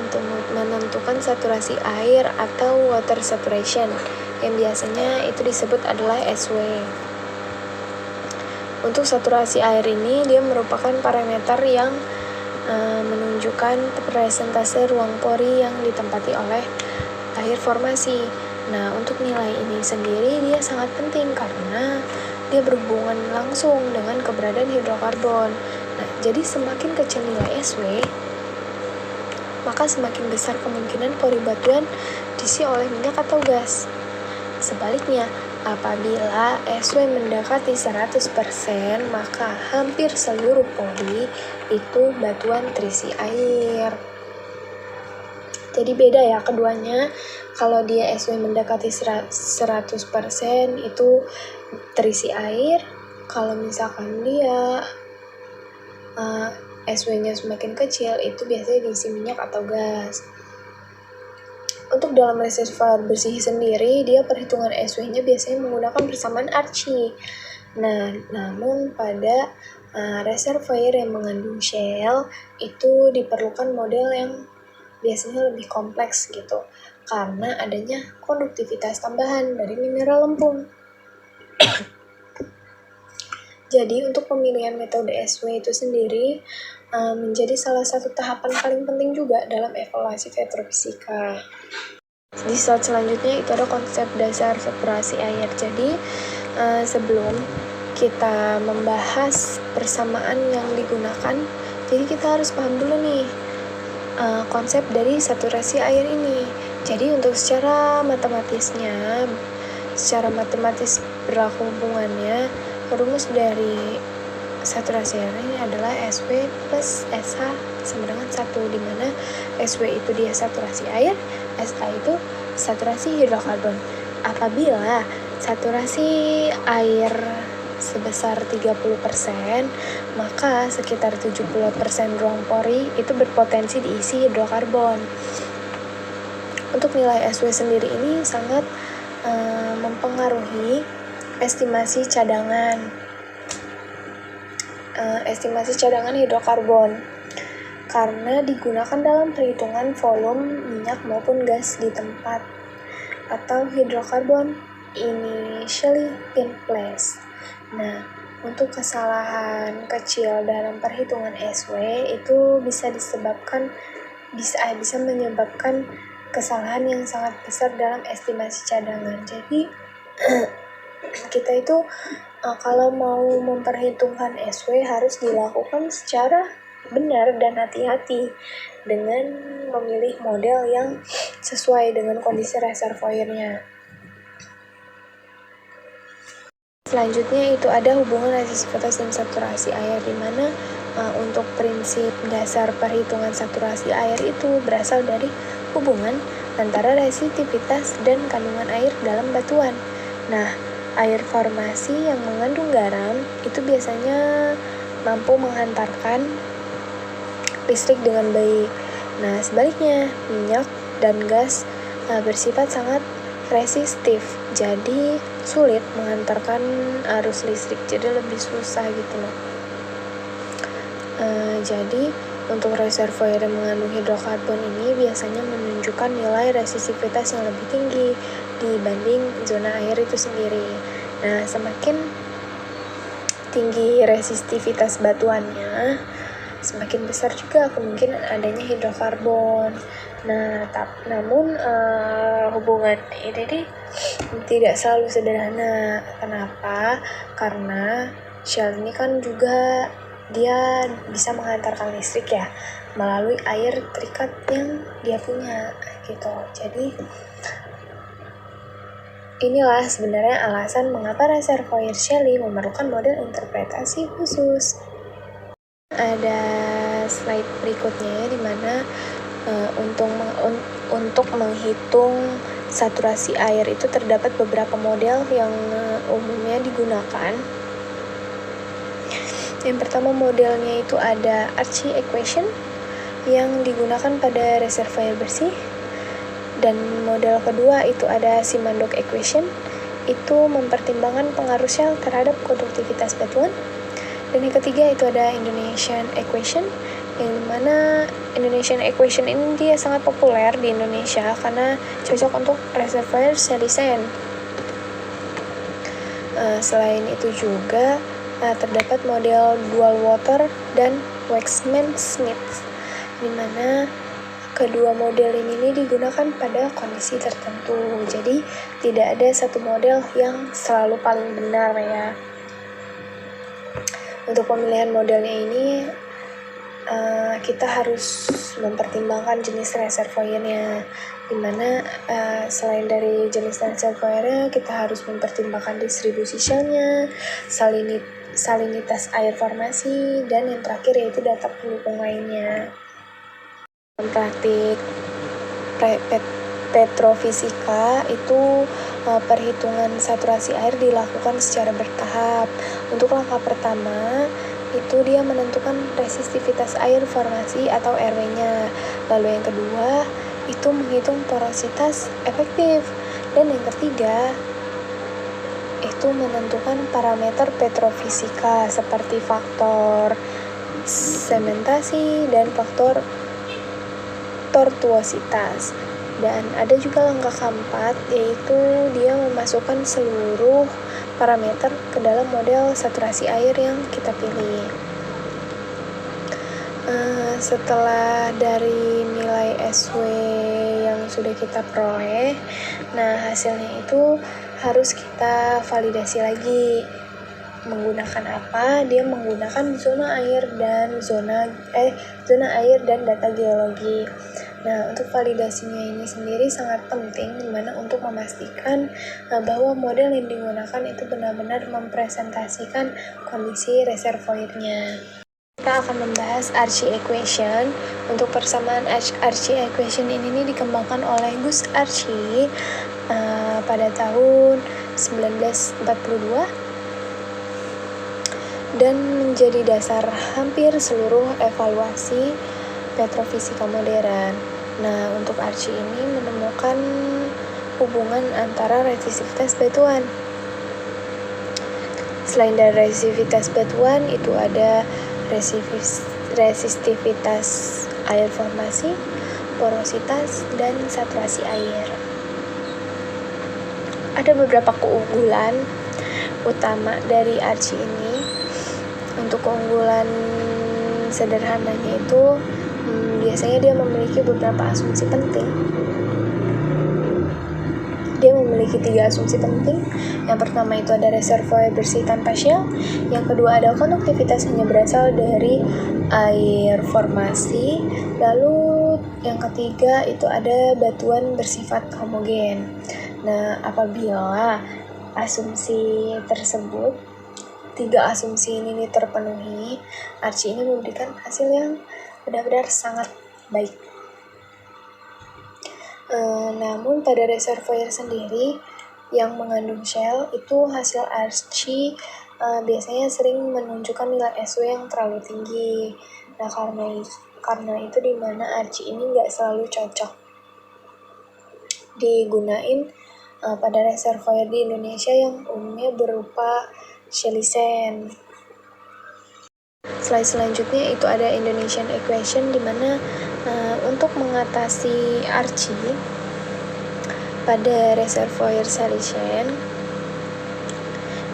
S1: menentukan saturasi air atau water saturation, yang biasanya itu disebut adalah SW. Untuk saturasi air ini, dia merupakan parameter yang menunjukkan persentase ruang pori yang ditempati oleh air formasi. Nah, untuk nilai ini sendiri dia sangat penting karena dia berhubungan langsung dengan keberadaan hidrokarbon. Nah, jadi semakin kecil nilai SW, maka semakin besar kemungkinan pori batuan diisi oleh minyak atau gas. Sebaliknya, apabila SW mendekati 100%, maka hampir seluruh pori itu batuan terisi air. Jadi beda ya keduanya. Kalau dia SW mendekati 100% itu terisi air. Kalau misalkan dia SW-nya semakin kecil, itu biasanya diisi minyak atau gas. Untuk dalam reservoir bersih sendiri, dia perhitungan SW-nya biasanya menggunakan persamaan Archie. Nah, namun pada reservoir yang mengandung shale, itu diperlukan model yang biasanya lebih kompleks gitu, karena adanya konduktivitas tambahan dari mineral lempung. Jadi untuk pemilihan metode SW itu sendiri menjadi salah satu tahapan paling penting juga dalam evaluasi petrofisika. Di slide selanjutnya itu ada konsep dasar saturasi air. Jadi sebelum kita membahas persamaan yang digunakan, jadi kita harus paham dulu nih konsep dari saturasi air ini. Jadi untuk secara matematis berlaku hubungannya, rumus dari saturasi air ini adalah SW plus SH sama dengan 1, di mana SW itu dia saturasi air, SH itu saturasi hidrokarbon. Apabila saturasi air sebesar 30%, maka sekitar 70% ruang pori itu berpotensi diisi hidrokarbon. Untuk nilai SW sendiri ini sangat mempengaruhi estimasi cadangan hidrokarbon, karena digunakan dalam perhitungan volume minyak maupun gas di tempat atau hidrokarbon initially in place. Nah, untuk kesalahan kecil dalam perhitungan SW itu bisa menyebabkan kesalahan yang sangat besar dalam estimasi cadangan. Jadi kita itu kalau mau memperhitungkan SW harus dilakukan secara benar dan hati-hati dengan memilih model yang sesuai dengan kondisi reservoirnya. Selanjutnya itu ada hubungan resisivitas dan saturasi air, di mana untuk prinsip dasar perhitungan saturasi air itu berasal dari hubungan antara resisivitas dan kandungan air dalam batuan. Nah, air formasi yang mengandung garam itu biasanya mampu menghantarkan listrik dengan baik. Nah, sebaliknya, minyak dan gas bersifat sangat resistif, jadi sulit menghantarkan arus listrik, jadi lebih susah gitu loh. Jadi untuk reservoir yang mengandung hidrokarbon ini biasanya menunjukkan nilai resisivitas yang lebih tinggi dibanding zona air itu sendiri. Nah, semakin tinggi resistivitas batuannya, semakin besar juga kemungkinan adanya hidrokarbon. Nah, namun hubungan ini tidak selalu sederhana. Kenapa? Karena shell ini kan juga dia bisa menghantarkan listrik ya melalui air terikat yang dia punya gitu. Jadi inilah sebenarnya alasan mengapa reservoir shelly memerlukan model interpretasi khusus. Ada slide berikutnya di mana untuk menghitung saturasi air itu terdapat beberapa model yang umumnya digunakan. Yang pertama modelnya itu ada Archie equation yang digunakan pada reservoir bersih, dan model kedua itu ada Simonduk equation, itu mempertimbangkan pengaruh shell terhadap konduktivitas batuan, dan yang ketiga itu ada Indonesian equation, yang dimana Indonesian equation ini dia sangat populer di Indonesia karena cocok untuk reservoir shelly sand. Selain itu juga terdapat model dual water dan Waxman-Smith, di mana kedua model ini digunakan pada kondisi tertentu. Jadi tidak ada satu model yang selalu paling benar ya. Untuk pemilihan modelnya ini kita harus mempertimbangkan jenis reservoirnya, dimana selain dari jenis reservoirnya kita harus mempertimbangkan distribusi shellnya, salinitas air formasi, dan yang terakhir yaitu data pendukung lainnya. Praktik petrofisika itu perhitungan saturasi air dilakukan secara bertahap. Untuk langkah pertama itu dia menentukan resistivitas air formasi atau RW-nya. Lalu yang kedua, itu menghitung porositas efektif. Dan yang ketiga, itu menentukan parameter petrofisika seperti faktor sementasi dan faktor tortuositas. Dan ada juga langkah keempat, yaitu dia memasukkan seluruh parameter ke dalam model saturasi air yang kita pilih. Setelah dari nilai SW yang sudah kita peroleh, nah hasilnya itu harus kita validasi lagi. Menggunakan apa? Dia menggunakan zona air dan data geologi. Nah, untuk validasinya ini sendiri sangat penting, dimana untuk memastikan bahwa model yang digunakan itu benar-benar mempresentasikan kondisi reservoirnya. Kita akan membahas Archie equation. Untuk persamaan Archie equation ini dikembangkan oleh Gus Archie pada tahun 1942 dan menjadi dasar hampir seluruh evaluasi petrofisika modern. Nah, untuk Archie ini menemukan hubungan antara resistivitas batuan. Selain dari resistivitas batuan, itu ada resistivitas air formasi, porositas, dan saturasi air. Ada beberapa keunggulan utama dari Archie ini. Untuk keunggulan sederhananya itu biasanya dia memiliki beberapa asumsi penting. Dia memiliki 3 asumsi penting. Yang pertama itu ada reservoir bersih tanpa shell. Yang kedua ada konduktivitas hanya berasal dari air formasi. Lalu yang ketiga itu ada batuan bersifat homogen. Nah, apabila asumsi tersebut 3 asumsi ini terpenuhi, Archie ini memberikan hasil yang benar-benar sangat baik. Namun pada reservoir sendiri yang mengandung shell itu hasil Archie biasanya sering menunjukkan nilai SW yang terlalu tinggi. Nah, karena itu dimana Archie ini nggak selalu cocok digunain pada reservoir di Indonesia yang umumnya berupa Shelly-Sand. Slide selanjutnya itu ada Indonesian equation, di mana untuk mengatasi Archie pada reservoir Shelly-Sand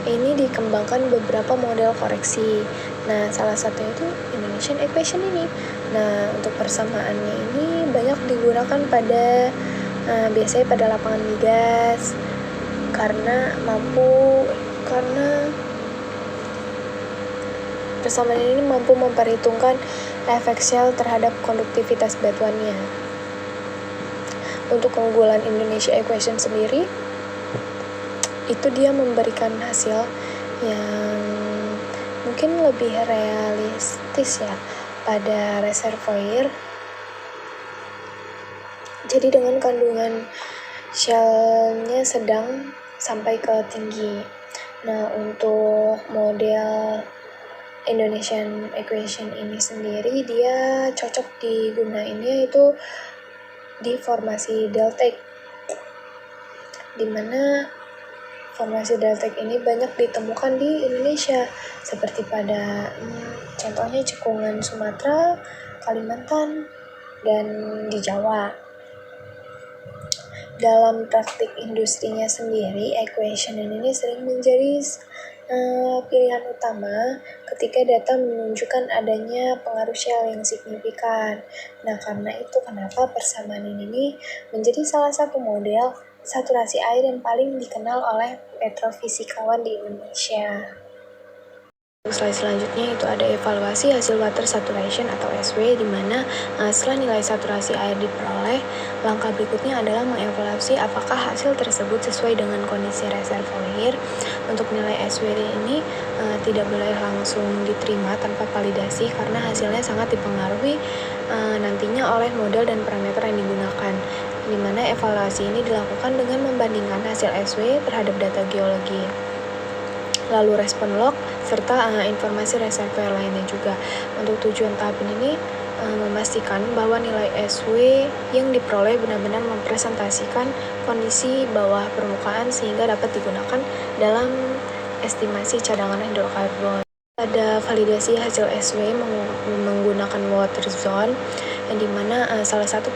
S1: ini dikembangkan beberapa model koreksi. Nah, salah satunya itu Indonesian equation ini. Nah, untuk persamaannya ini banyak digunakan pada biasanya pada lapangan migas karena persamaan ini mampu memperhitungkan efek shell terhadap konduktivitas batuannya. Untuk keunggulan Indonesia equation sendiri, itu dia memberikan hasil yang mungkin lebih realistis ya pada reservoir. Jadi dengan kandungan shell-nya sedang sampai ke tinggi. Nah, untuk model Indonesian equation ini sendiri dia cocok digunainnya itu di formasi deltaic, dimana formasi deltaic ini banyak ditemukan di Indonesia seperti pada contohnya cekungan Sumatera, Kalimantan, dan di Jawa. Dalam praktik industrinya sendiri, equation ini sering menjadi pilihan utama ketika data menunjukkan adanya pengaruh shell yang signifikan. Nah, karena itu kenapa persamaan ini menjadi salah satu model saturasi air yang paling dikenal oleh petrofisikawan di Indonesia. Slide selanjutnya itu ada evaluasi hasil water saturation atau SW, di mana setelah nilai saturasi air diperoleh, langkah berikutnya adalah mengevaluasi apakah hasil tersebut sesuai dengan kondisi reservoir. Untuk nilai SW ini tidak boleh langsung diterima tanpa validasi karena hasilnya sangat dipengaruhi nantinya oleh model dan parameter yang digunakan, di mana evaluasi ini dilakukan dengan membandingkan hasil SW terhadap data geologi. lalu respon log, serta informasi reservoir lainnya juga. Untuk tujuan tahap ini memastikan bahwa nilai SW yang diperoleh benar-benar mempresentasikan kondisi bawah permukaan sehingga dapat digunakan dalam estimasi cadangan hidrokarbon. Ada validasi hasil SW menggunakan water zone, yang dimana salah satu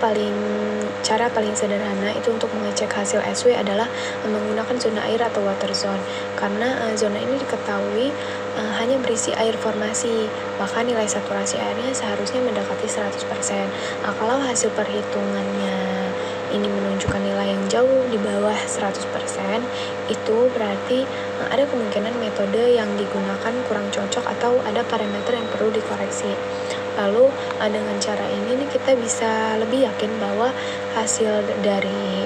S1: cara paling sederhana itu untuk mengecek hasil SW adalah menggunakan zona air atau water zone, karena zona ini diketahui hanya berisi air formasi, maka nilai saturasi airnya seharusnya mendekati 100%. Kalau hasil perhitungannya ini menunjukkan nilai yang jauh di bawah 100%, itu berarti ada kemungkinan metode yang digunakan kurang cocok atau ada parameter yang perlu dikoreksi. Lalu dengan cara ini kita bisa lebih yakin bahwa hasil dari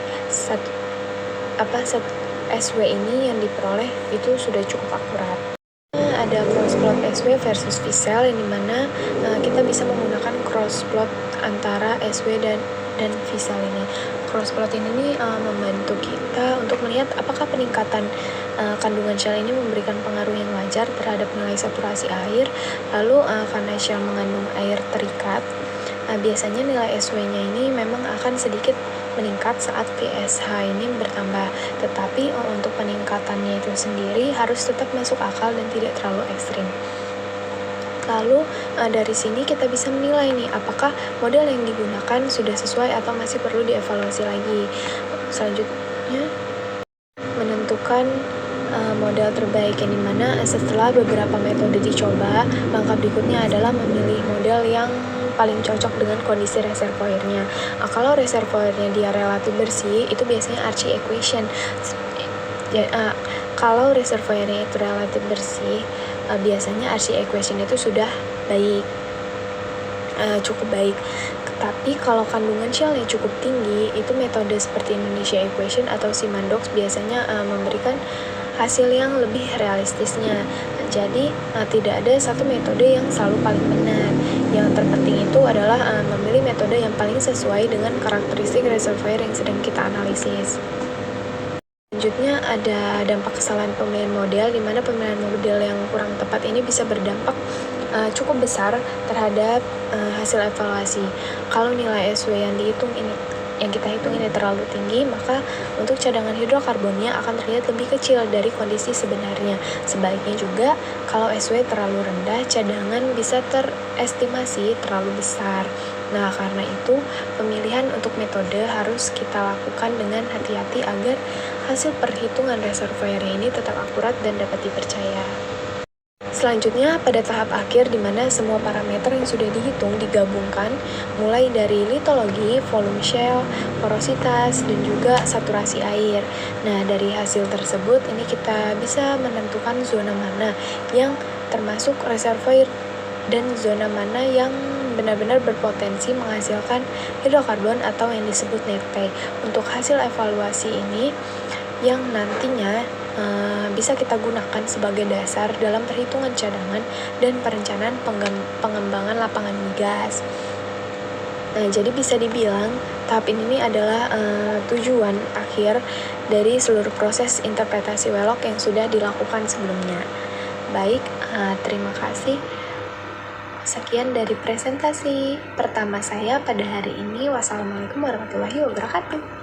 S1: SW ini yang diperoleh itu sudah cukup akurat. Ada cross plot SW versus V-cell, yang dimana kita bisa menggunakan cross plot antara SW dan V-cell ini. Cross plot ini membantu kita untuk melihat apakah peningkatan kandungan shell ini memberikan pengaruh yang wajar terhadap nilai saturasi air. Lalu karena shell mengandung air terikat, biasanya nilai SW-nya ini memang akan sedikit meningkat saat pH ini bertambah, tetapi untuk peningkatannya itu sendiri harus tetap masuk akal dan tidak terlalu ekstrim. Lalu dari sini kita bisa menilai nih apakah model yang digunakan sudah sesuai atau masih perlu dievaluasi lagi. Selanjutnya menentukan model terbaik, yang dimana setelah beberapa metode dicoba, langkah berikutnya adalah memilih model yang paling cocok dengan kondisi reservoirnya. Kalau reservoirnya dia relatif bersih, itu biasanya RC equation. Kalau reservoirnya itu relatif bersih, biasanya RC equation itu sudah baik, cukup baik. Tapi kalau kandungan shellnya cukup tinggi, itu metode seperti Indonesia equation atau Simandox biasanya memberikan hasil yang lebih realistisnya. Jadi tidak ada satu metode yang selalu paling benar. Yang terpenting itu adalah memilih metode yang paling sesuai dengan karakteristik reservoir yang sedang kita analisis. Selanjutnya ada dampak kesalahan pemilihan model, di mana pemilihan model yang kurang tepat ini bisa berdampak cukup besar terhadap hasil evaluasi. Kalau nilai SW yang kita hitung ini terlalu tinggi, maka untuk cadangan hidrokarbonnya akan terlihat lebih kecil dari kondisi sebenarnya. Sebaliknya juga, kalau SW terlalu rendah, cadangan bisa terestimasi terlalu besar. Nah, karena itu, pemilihan untuk metode harus kita lakukan dengan hati-hati agar hasil perhitungan reservoir ini tetap akurat dan dapat dipercaya. Selanjutnya, pada tahap akhir di mana semua parameter yang sudah dihitung digabungkan, mulai dari litologi, volume shell, porositas, dan juga saturasi air. Nah, dari hasil tersebut, ini kita bisa menentukan zona mana yang termasuk reservoir dan zona mana yang benar-benar berpotensi menghasilkan hidrokarbon atau yang disebut net pay. Untuk hasil evaluasi ini yang nantinya bisa kita gunakan sebagai dasar dalam perhitungan cadangan dan perencanaan pengembangan lapangan migas. Nah, jadi bisa dibilang tahap ini adalah tujuan akhir dari seluruh proses interpretasi Wheelock yang sudah dilakukan sebelumnya. Baik, terima kasih. Sekian dari presentasi pertama saya pada hari ini. Wassalamualaikum warahmatullahi wabarakatuh.